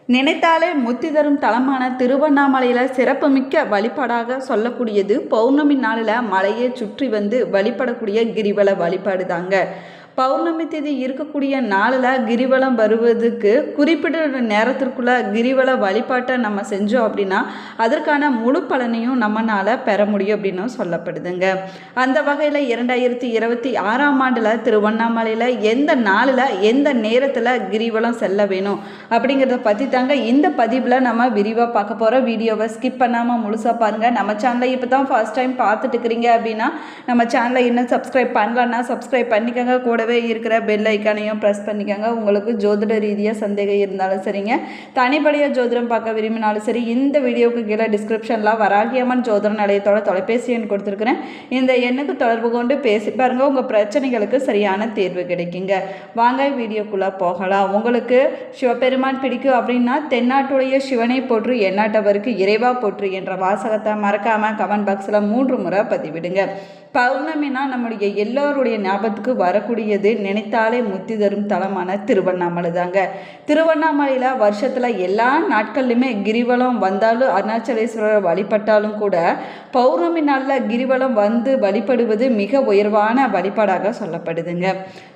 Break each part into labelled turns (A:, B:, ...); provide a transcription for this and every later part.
A: நினைத்தாலே முத்தி தரும் தலமான திருவண்ணாமலையில் சிறப்புமிக்க வழிபாடாக சொல்லக்கூடியது பௌர்ணமி நாளில் மலையை சுற்றி வந்து வழிபடக்கூடிய கிரிவல வழிபாடு தாங்க. பௌர்ணமி தேதி இருக்கக்கூடிய நாளில் கிரிவலம் வருவதுக்கு குறிப்பிட்ட நேரத்திற்குள்ள கிரிவல வழிபாட்டை நம்ம செஞ்சோம் அப்படின்னா அதற்கான முழு பலனையும் நம்மளால் பெற முடியும் அப்படின்னு சொல்லப்படுதுங்க. அந்த வகையில் 2026ஆம் ஆண்டில் திருவண்ணாமலையில் எந்த நாளில் எந்த நேரத்தில் கிரிவலம் செல்ல வேணும் அப்படிங்கிறத பற்றி தாங்க இந்த பதிவில் நம்ம விரிவாக பார்க்க போகிறோம். வீடியோவை ஸ்கிப் பண்ணாமல் முழுசாக பாருங்கள். நம்ம சேனலை இப்போ தான் ஃபர்ஸ்ட் டைம் பார்த்துட்டு இருக்கிறீங்க அப்படின்னா நம்ம சேனலை இன்னும் சப்ஸ்கிரைப் பண்ணலன்னா சப்ஸ்கிரைப் பண்ணிக்கோங்க. கூடவே இருக்கிற பெல் ஐக்கானையும் ப்ரெஸ் பண்ணிக்கோங்க. உங்களுக்கு ஜோதிட ரீதியாக சந்தேகம் இருந்தாலும் சரிங்க, தனிப்படையாக ஜோதிடம் பார்க்க விரும்பினாலும் சரி, இந்த வீடியோவுக்கு கீழே டிஸ்கிரிப்ஷனில் வராகியம்மன் ஜோதிட நிலையத்தோட தொலைபேசி எண் கொடுத்துருக்குறேன். இந்த எண்ணுக்கு தொடர்பு கொண்டு பேசி பாருங்கள், உங்கள் பிரச்சனைகளுக்கு சரியான தீர்வு கிடைக்குங்க. வாங்க வீடியோக்குள்ளே போகலாம். உங்களுக்கு சிவபெருமான் பிடிக்கும் அப்படின்னா தென்னாட்டுடைய சிவனை போற்று எந்நாட்டவருக்கு இறைவா போற்று என்ற வாசகத்தை மறக்காமல் கமெண்ட் பாக்ஸில் 3 முறை பதிவிடுங்க. பௌர்ணமினா நம்முடைய எல்லோருடைய ஞாபகத்துக்கு வரக்கூடியது நினைத்தாலே முத்தி தரும் தலமான திருவண்ணாமலை தாங்க. திருவண்ணாமலையில் வருஷத்தில் எல்லா நாட்கள்லையுமே கிரிவலம் வந்தாலும் அருணாச்சலேஸ்வரர் வழிபட்டாலும் கூட பௌர்ணமி நாளில் கிரிவலம் வந்து வழிபடுவது மிக உயர்வான வழிபாடாக சொல்லப்படுதுங்க.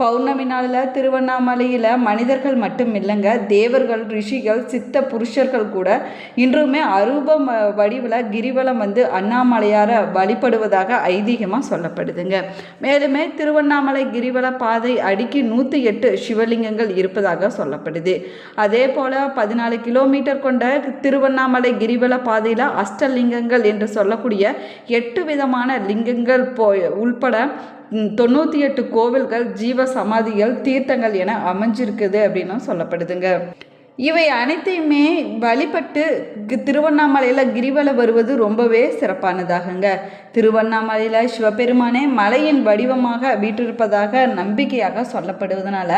A: பௌர்ணமி நாளில் திருவண்ணாமலையில் மனிதர்கள் மட்டும் இல்லைங்க, தேவர்கள், ரிஷிகள், சித்த புருஷர்கள் கூட இன்றுமே அரூப வடிவில் கிரிவலம் வந்து அண்ணாமலையாரை வழிபடுவதாக ஐதீகமாக சொல்லப்படுதுங்க. மேலுமே திருவண்ணாமலை கிரிவல பாதை அடிக்கு 108 சிவலிங்கங்கள் இருப்பதாக சொல்லப்படுது. அதே போல 14 கிலோமீட்டர் கொண்ட திருவண்ணாமலை கிரிவல பாதையில் அஷ்டலிங்கங்கள் என்று சொல்லக்கூடிய 8 விதமான லிங்கங்கள் உள்பட 98 கோவில்கள், ஜீவ சமாதிகள், தீர்த்தங்கள் என அமைஞ்சிருக்குது அப்படின்னு சொல்லப்படுதுங்க. இவை அனைத்தையுமே வழிபட்டு திருவண்ணாமலையில் கிரிவலம் வருவது ரொம்பவே சிறப்பானதாகுங்க. திருவண்ணாமலையில் சிவபெருமானே மலையின் வடிவமாக வீற்றிருப்பதாக நம்பிக்கையாக சொல்லப்படுவதனால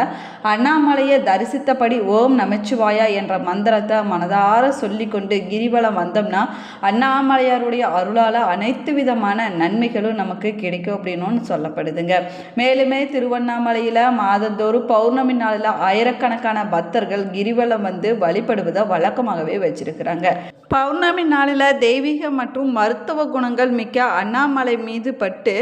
A: அண்ணாமலையை தரிசித்தபடி ஓம் நமச்சிவாயா என்ற மந்திரத்தை மனதார சொல்லி கொண்டு கிரிவலம் வந்தோம்னா அண்ணாமலையாருடைய அருளால் அனைத்து விதமான நன்மைகளும் நமக்கு கிடைக்கும் அப்படின்னு சொல்லப்படுதுங்க. மேலுமே திருவண்ணாமலையில் மாதந்தோறும் பௌர்ணமி நாளில் ஆயிரக்கணக்கான பக்தர்கள் கிரிவலம் வந்து வழிபடுவதை வழக்கமாகவே வச்சிருக்கிறாங்க. பௌர்ணமி நாளில் தெய்வீக மற்றும் மருத்துவ குணங்கள் மிக்க அண்ணாமலை மீது பட்டு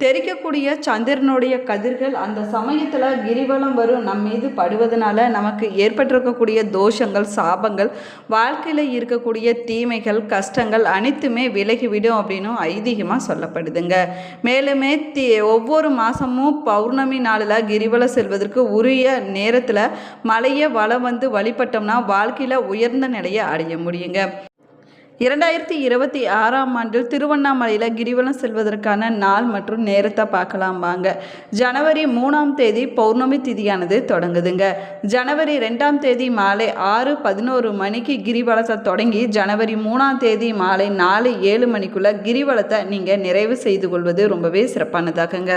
A: தெரிக்கக்கூடிய சந்திரனுடைய கதிர்கள் அந்த சமயத்தில் கிரிவலம் வரும் நம் மீது படுவதனால நமக்கு ஏற்பட்டிருக்கக்கூடிய தோஷங்கள், சாபங்கள், வாழ்க்கையில் இருக்கக்கூடிய தீமைகள், கஷ்டங்கள் அனைத்துமே விலகிவிடும் அப்படின்னும் ஐதீகமாக சொல்லப்படுதுங்க. மேலுமே ஒவ்வொரு மாதமும் பௌர்ணமி நாளில் கிரிவலம் செல்வதற்கு உரிய நேரத்தில் மலையை வலம் வந்து வழிபட்டோம்னா வாழ்க்கையில் உயர்ந்த நிலையை அடைய முடியுங்க. 2026ஆம் ஆண்டில் திருவண்ணாமலையில் கிரிவலம் செல்வதற்கான நாள் மற்றும் நேரத்தை பார்க்கலாம் வாங்க. ஜனவரி 3ஆம் தேதி பௌர்ணமி திதியானது தொடங்குதுங்க. ஜனவரி 2ஆம் தேதி மாலை 6:11 மணிக்கு கிரிவலத்தை தொடங்கி ஜனவரி 3ஆம் தேதி மாலை 4:07 மணிக்குள்ள கிரிவலத்தை நீங்கள் நிறைவு செய்து கொள்வது ரொம்பவே சிறப்பானதாகுங்க.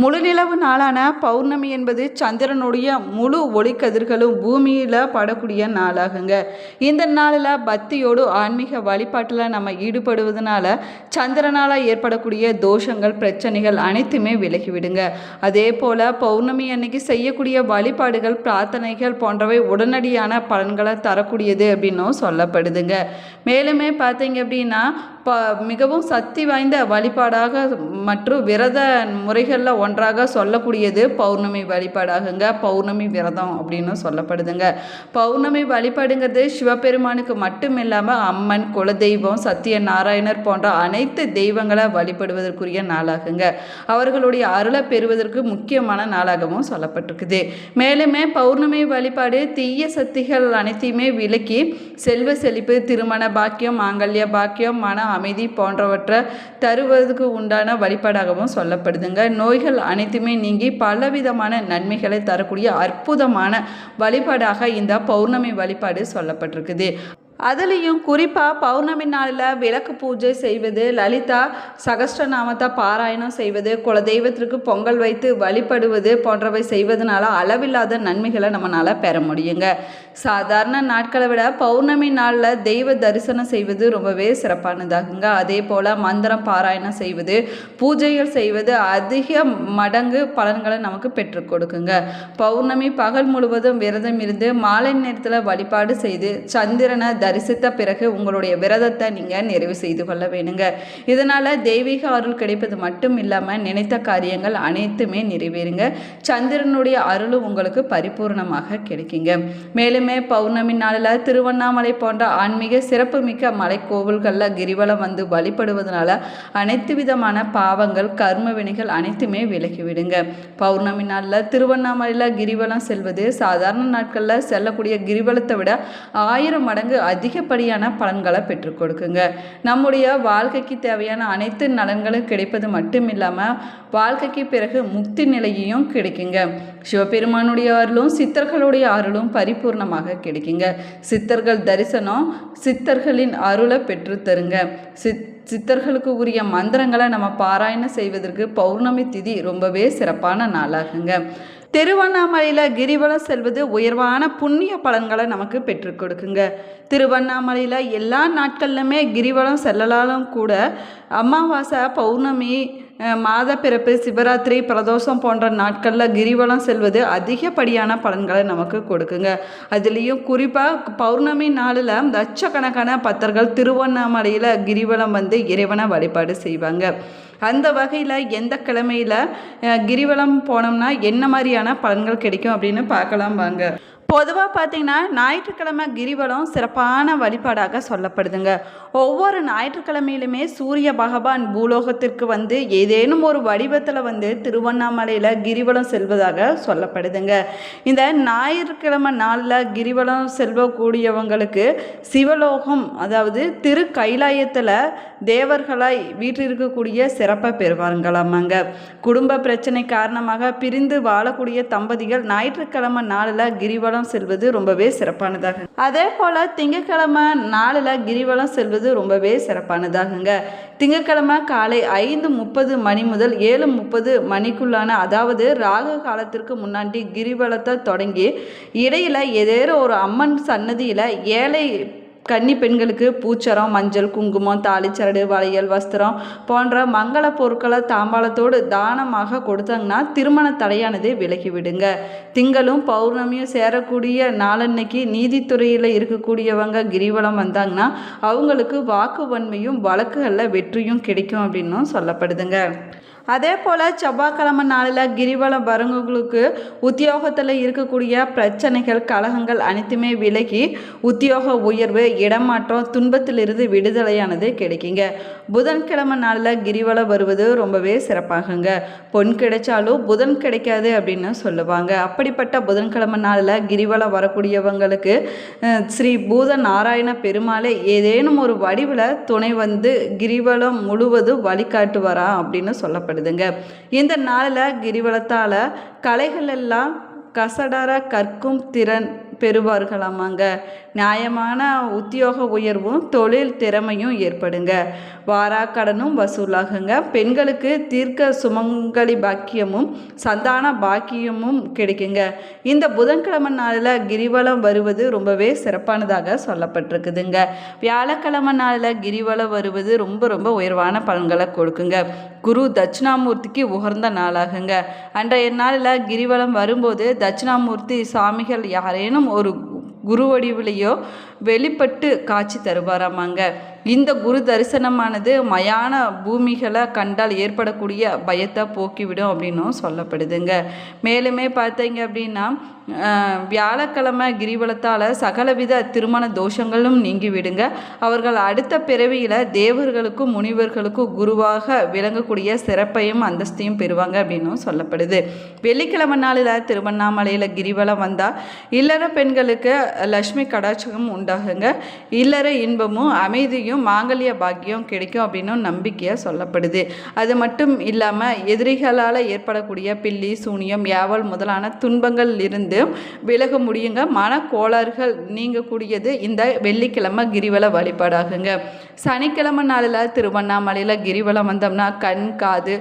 A: முழுநிலவு நாளான பௌர்ணமி என்பது சந்திரனுடைய முழு ஒளிக்கதிர்களும் பூமியில் படக்கூடிய நாளாகுங்க. இந்த நாளில் பக்தியோடு ஆன்மீக வழிபாட்டில் நம்ம ஈடுபடுவதனால சந்திரனால் ஏற்படக்கூடிய தோஷங்கள், பிரச்சனைகள் அனைத்துமே விலகிவிடுங்க. அதே போல் பௌர்ணமி அன்னைக்கு செய்யக்கூடிய வழிபாடுகள், பிரார்த்தனைகள் போன்றவை உடனடியான பலன்களை தரக்கூடியது அப்படின்னும் சொல்லப்படுதுங்க. மேலுமே பார்த்தீங்க அப்படின்னா மிகவும் சக்தி வாய்ந்த வழிபாடாக மற்றும் விரத முறைகளில் ஒன்றாக சொல்லக்கூடியது பௌர்ணமி வழிபாடாகுங்க. பௌர்ணமி விரதம் அப்படின்னு சொல்லப்படுதுங்க. பௌர்ணமி வழிபாடுங்கிறது சிவபெருமானுக்கு மட்டும் இல்லாமல் அம்மன், குலதெய்வம், சத்தியநாராயணர் போன்ற அனைத்து தெய்வங்களை வழிபடுவதற்குரிய நாளாகுங்க. அவர்களுடைய அருளை பெறுவதற்கு முக்கியமான நாளாகவும் சொல்லப்பட்டிருக்குது. மேலுமே பௌர்ணமி வழிபாடு தீய சக்திகள் அனைத்தையுமே விலக்கி செல்வ செழிப்பு, திருமண பாக்கியம், மாங்கல்ய பாக்கியம், மன அமைதி போன்றவற்றை தருவதற்கு உண்டான வழிபாடாகவும் சொல்லப்படுதுங்க. நோய்கள் அனைத்துமே நீங்கி பலவிதமான நன்மைகளை தரக்கூடிய அற்புதமான வழிபாடாக இந்த பௌர்ணமி வழிபாடு சொல்லப்பட்டிருக்குது. அதுலேயும் குறிப்பாக பௌர்ணமி நாளில் விளக்கு பூஜை செய்வது, லலிதா சகஸ்ரநாமத்தை பாராயணம் செய்வது, குலதெய்வத்திற்கு பொங்கல் வைத்து வழிபடுவது போன்றவை செய்வதனால அளவில்லாத நன்மைகளை நம்மளால் பெற முடியுங்க. சாதாரண நாட்களை விட பௌர்ணமி நாளில் தெய்வ தரிசனம் செய்வது ரொம்பவே சிறப்பானதாகுங்க. அதே போல் மந்திரம் பாராயணம் செய்வது, பூஜைகள் செய்வது அதிக மடங்கு பலன்களை நமக்கு பெற்றுக் கொடுக்குங்க. பௌர்ணமி பகல் முழுவதும் விரதம் இருந்து மாலை நேரத்தில் வழிபாடு செய்து சந்திரனை தரிசித்த பிறகு உங்களுடைய விரதத்தை நீங்கள் நிறைவு செய்து கொள்ள வேணுங்க. இதனால் தெய்வீக அருள் கிடைப்பது மட்டும் இல்லாமல் நினைத்த காரியங்கள் அனைத்துமே நிறைவேறுங்க. சந்திரனுடைய அருளும் உங்களுக்கு பரிபூர்ணமாக கிடைக்குங்க. மேலுமே பௌர்ணமி நாளில் திருவண்ணாமலை போன்ற ஆன்மீக சிறப்புமிக்க மலை கோவில்களில் கிரிவலம் வந்து வழிபடுவதனால அனைத்து விதமான பாவங்கள் கர்ம வினைகள் அனைத்துமே விலகிவிடுங்க. பௌர்ணமி நாளில் திருவண்ணாமலையில் கிரிவலம் செல்வது சாதாரண நாட்களில் செல்லக்கூடிய கிரிவலத்தை விட 1000 மடங்கு அதிகப்படியான பலன்களை பெற்றுக் கொடுக்குங்க. நம்முடைய வாழ்க்கைக்கு தேவையான அனைத்து நலன்களும் கிடைப்பது மட்டும் இல்லாமல் வாழ்க்கைக்கு பிறகு முக்தி நிலையையும் கிடைக்குங்க. சிவபெருமானுடைய அருளும் சித்தர்களுடைய அருளும் பரிபூர்ணமாக கிடைக்குங்க. சித்தர்கள் தரிசனம் சித்தர்களின் அருளை பெற்று தருங்க. சித்தர்களுக்கு உரிய மந்திரங்களை நம்ம பாராயணம் செய்வதற்கு பௌர்ணமி திதி ரொம்பவே சிறப்பான நாளாகுங்க. திருவண்ணாமலையில் கிரிவலம் செல்வது உயர்வான புண்ணிய பலன்களை நமக்கு பெற்றுக் கொடுக்குங்க. திருவண்ணாமலையில் எல்லா நாட்கள்லுமே கிரிவலம் செல்லலாலும் கூட அமாவாசை, பௌர்ணமி, மாத பிறப்பு, சிவராத்திரி, பிரதோஷம் போன்ற நாட்களில் கிரிவலம் செல்வது அதிகப்படியான பலன்களை நமக்கு கொடுக்குங்க. அதுலேயும் குறிப்பாக பௌர்ணமி நாளில் லட்சக்கணக்கான பக்தர்கள் திருவண்ணாமலையில் கிரிவலம் வந்து இறைவனை வழிபாடு செய்வாங்க. அந்த வகையில் எந்த கிழமையில் கிரிவலம் போனோம்னா என்ன மாதிரியான பலன்கள் கிடைக்கும் அப்படின்னு பார்க்கலாம் வாங்க. பொதுவாக பார்த்திங்கன்னா ஞாயிற்றுக்கிழமை கிரிவலம் சிறப்பான வழிபாடாக சொல்லப்படுதுங்க. ஒவ்வொரு ஞாயிற்றுக்கிழமையிலுமே சூரிய பகவான் பூலோகத்திற்கு வந்து ஏதேனும் ஒரு வடிவத்தில் வந்து திருவண்ணாமலையில் கிரிவலம் செல்வதாக சொல்லப்படுதுங்க. இந்த ஞாயிற்றுக்கிழமை நாளில் கிரிவலம் செல்வக்கூடியவங்களுக்கு சிவலோகம், அதாவது திரு கைலாயத்தில் தேவர்களாய் வீற்றிருக்கக்கூடிய சிறப்பை பெறுவாங்களாமாங்க. குடும்ப பிரச்சனை காரணமாக பிரிந்து வாழக்கூடிய தம்பதிகள் ஞாயிற்றுக்கிழமை நாளில் கிரிவலம் செல்வது ரொம்பவே சிறப்பானதாக, அதே போல திங்கட்கிழமை நாளில் கிரிவலம் செல்வது ரொம்பவே சிறப்பானதாகுங்க. திங்கட்கிழமை காலை 5:30 மணி முதல் 7:30 மணிக்குள்ளான, அதாவது ராகு காலத்திற்கு முன்னாடி கிரிவலத்தை தொடங்கி இடையில ஏதேனும் ஒரு அம்மன் சன்னதியில் ஏழை கன்னி பெண்களுக்கு பூச்சரம், மஞ்சள், குங்குமம், தாலிச்சரடு, வளையல், வஸ்திரம் போன்ற மங்கள பொருட்களை தாம்பாளத்தோடு தானமாக கொடுத்தாங்கன்னா திருமண தடையானது விலகிவிடுங்க. திங்களும் பௌர்ணமியும் சேரக்கூடிய நாளன்னைக்கு நீதித்துறையில் இருக்கக்கூடியவங்க கிரிவலம் வந்தாங்கன்னா அவங்களுக்கு வாக்குவன்மையும் வழக்குகளில் வெற்றியும் கிடைக்கும் அப்படின்னும் சொல்லப்படுதுங்க. அதே போல் செவ்வாய்க்கிழமை நாளில் கிரிவலம் வரவங்களுக்கு உத்தியோகத்தில் இருக்கக்கூடிய பிரச்சனைகள், கலகங்கள் அனைத்துமே விலகி உத்தியோக உயர்வு, இடமாற்றம், துன்பத்திலிருந்து விடுதலையானது கிடைக்குங்க. புதன்கிழமை நாளில் கிரிவலம் வருவது ரொம்பவே சிறப்பாகுங்க. பொன் கிடைச்சாலும் புதன் கிடைக்காது அப்படின்னு சொல்லுவாங்க. அப்படிப்பட்ட புதன்கிழமை நாளில் கிரிவலம் வரக்கூடியவங்களுக்கு ஸ்ரீ பூத நாராயண பெருமாளை ஏதேனும் ஒரு வடிவில் துணை வந்து கிரிவலம் முழுவதும் வழிகாட்டுவாரா அப்படின்னு சொல்லப்படுது. இந்த நாளில் கிரிவலத்தால் கலைகள் எல்லாம் கசடர கற்கும் திறன் பெறுவார்களாமாங்க. நியாயமான உத்தியோக உயர்வும் தொழில் திறமையும் ஏற்படுங்க. வாராக்கடனும் வசூலாகுங்க. பெண்களுக்கு தீர்க்க சுமங்கலி பாக்கியமும் சந்தான பாக்கியமும் கிடைக்குங்க. இந்த புதன்கிழமை நாளில் கிரிவலம் வருவது ரொம்பவே சிறப்பானதாக சொல்லப்பட்டிருக்குதுங்க. வியாழக்கிழமை நாளில் கிரிவலம் வருவது ரொம்ப ரொம்ப உயர்வான பலன்களை கொடுக்குங்க. குரு தட்சிணாமூர்த்திக்கு உகர்ந்த நாளாகுங்க. அன்றைய நாளில் கிரிவலம் வரும்போது தட்சிணாமூர்த்தி சாமிகள் யாரேனும் ஒரு குரு வடிவிலையோ வெளிப்பட்டு காட்சி தருவாராமாங்க. இந்த குரு தரிசனமானது மயான பூமிகளை கண்டால் ஏற்படக்கூடிய பயத்தை போக்கிவிடும் அப்படின்னும் சொல்லப்படுதுங்க. மேலுமே பார்த்தீங்க அப்படின்னா வியாழக்கிழமை கிரிவலத்தால் சகலவித திருமண தோஷங்களும் நீங்கிவிடுங்க. அவர்கள் அடுத்த பிறவியில் தேவர்களுக்கும் முனிவர்களுக்கும் குருவாக விளங்கக்கூடிய சிறப்பையும் அந்தஸ்தையும் பெறுவாங்க அப்படின்னும் சொல்லப்படுது. வெள்ளிக்கிழமை நாளில் திருவண்ணாமலையில் கிரிவலம் வந்தால் இல்லற பெண்களுக்கு லட்சுமி கடாட்சகம் உண்டாகுங்க. இல்லற இன்பமும் அமைதியும் முடியும், மாங்கல்ய பாக்கியம் கிடைக்கும் அப்படின்னு நம்பிக்கையாக சொல்லப்படுது. அது மட்டும் இல்லாமல் எதிரிகளால் ஏற்படக்கூடிய பில்லி சூனியம் ஏவல் முதலான துன்பங்கள் இருந்து விலக முடியுங்க. மனக்கோளாறுகள் நீங்கக்கூடியது இந்த வெள்ளிக்கிழமை கிரிவல வழிபாடாகுங்க. சனிக்கிழமை நாளில் திருவண்ணாமலையில் கிரிவலம் வந்தோம்னா கண் காது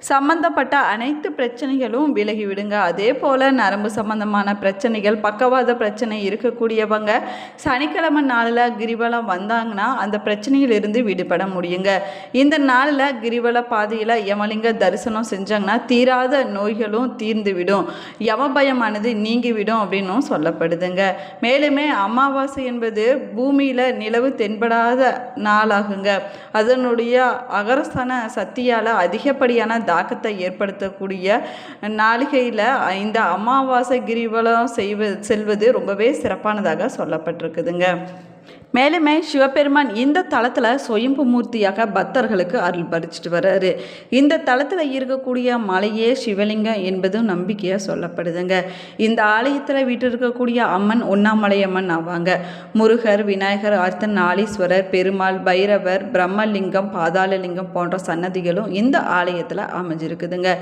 A: சம்பந்தப்பட்ட அனைத்து பிரச்சனைகளும் விலகிவிடுங்க. அதே போல் நரம்பு சம்பந்தமான பிரச்சனைகள், பக்கவாத பிரச்சனை இருக்கக்கூடியவங்க சனிக்கிழமை நாளில் கிரிவலம் வந்தாங்கன்னா அந்த பிரச்சனையிலிருந்து விடுபட முடியுங்க. இந்த நாளில் கிரிவல பாதையில் யமலிங்க தரிசனம் செஞ்சாங்கன்னா தீராத நோய்களும் தீர்ந்துவிடும், யமபயமானது நீங்கிவிடும் அப்படின்னும் சொல்லப்படுதுங்க. மேலுமே அமாவாசை என்பது பூமியில் நிலவு தென்படாத நாளாகுங்க. அதனுடைய அகரஸ்தான சக்தியால் அதிகப்படியான தாக்கத்தை ஏற்படுத்தக்கூடிய நாளிகையில் இந்த அமாவாசை கிரிவலம் செல்வது ரொம்பவே சிறப்பானதாக சொல்லப்பட்டிருக்குதுங்க. மேலுமே சிவபெருமான் இந்த தலத்தில் சுயம்பு மூர்த்தியாக பக்தர்களுக்கு அருள் பறிச்சிட்டு வர்றாரு. இந்த தலத்தில் இருக்கக்கூடிய மலையே சிவலிங்கம் என்பதும் நம்பிக்கையாக சொல்லப்படுதுங்க. இந்த ஆலயத்தில் வீட்டிருக்கக்கூடிய அம்மன் உண்ணாமலையம்மன் ஆவாங்க. முருகர், விநாயகர், அர்த்தநாளீஸ்வரர், பெருமாள், பைரவர், பிரம்மலிங்கம், பாதாளலிங்கம் போன்ற சன்னதிகளும் இந்த ஆலயத்தில் அமைஞ்சிருக்குதுங்க.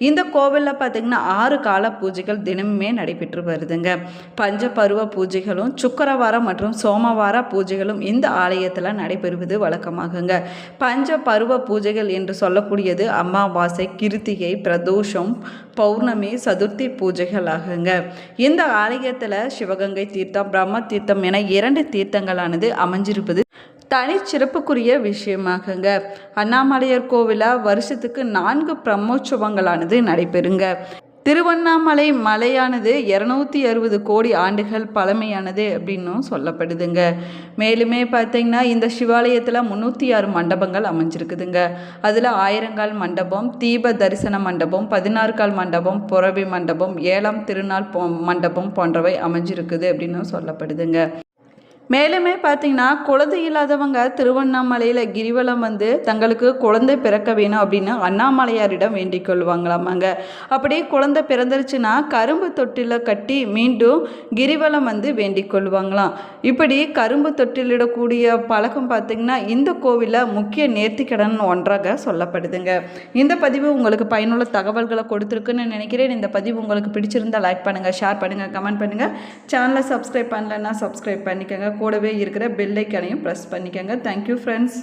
A: இந்த கோவிலில் பார்த்திங்கன்னா 6 கால பூஜைகள் தினமுமே நடைபெற்று வருதுங்க. பஞ்சபருவ பூஜைகளும் சுக்கரவாரம் மற்றும் சோமவார பூஜைகளும் இந்த ஆலயத்தில் நடைபெறுவது வழக்கமாகுங்க. பஞ்ச பருவ பூஜைகள் என்று சொல்லக்கூடியது அமாவாசை, கிருத்திகை, பிரதோஷம், பௌர்ணமி, சதுர்த்தி பூஜைகள் ஆகுங்க. இந்த ஆலயத்தில் சிவகங்கை தீர்த்தம், பிரம்ம தீர்த்தம் என 2 தீர்த்தங்களானது அமைஞ்சிருப்பது தனிச்சிறப்புக்குரிய விஷயமாகுங்க. அண்ணாமலையார் கோவிலில் வருஷத்துக்கு 4 பிரம்மோற்சவங்களானது நடைபெறுங்க. திருவண்ணாமலை மலையானது 260 கோடி ஆண்டுகள் பழமையானது அப்படின்னும் சொல்லப்படுதுங்க. மேலுமே பார்த்திங்கன்னா இந்த சிவாலயத்தில் 306 மண்டபங்கள் அமைஞ்சிருக்குதுங்க. அதில் 1000 கால் மண்டபம், தீப தரிசன மண்டபம், 16 கால் மண்டபம், புறவி மண்டபம், 7ஆம் திருநாள் மண்டபம் போன்றவை அமைஞ்சிருக்குது அப்படின்னும் சொல்லப்படுதுங்க. மேலுமே பார்த்திங்கன்னா குழந்தை இல்லாதவங்க திருவண்ணாமலையில் கிரிவலம் வந்து தங்களுக்கு குழந்தை பிறக்க வேணும் அப்படின்னு அண்ணாமலையாரிடம் வேண்டிக் கொள்வாங்களாமாங்க. அப்படி குழந்தை பிறந்துருச்சுன்னா கரும்பு தொட்டில கட்டி மீண்டும் கிரிவலம் வந்து வேண்டிக் கொள்வாங்களாம். இப்படி கரும்பு தொட்டிலிடக்கூடிய பழக்கம் பார்த்திங்கன்னா இந்த கோவிலில் முக்கிய நேர்த்திக்கடன் ஒன்றாக சொல்லப்படுதுங்க. இந்த பதிவு உங்களுக்கு பயனுள்ள தகவல்களை கொடுத்துருக்குன்னு நினைக்கிறேன். இந்த பதிவு உங்களுக்கு பிடிச்சிருந்தால் லைக் பண்ணுங்கள், ஷேர் பண்ணுங்கள், கமெண்ட் பண்ணுங்கள். சேனலை சப்ஸ்கிரைப் பண்ணலைன்னா சப்ஸ்கிரைப் பண்ணிக்கோங்க. கூடவே இருக்கிற பெல் ஐக்கானையும் ப்ரெஸ் பண்ணிக்கோங்க. Thank you friends.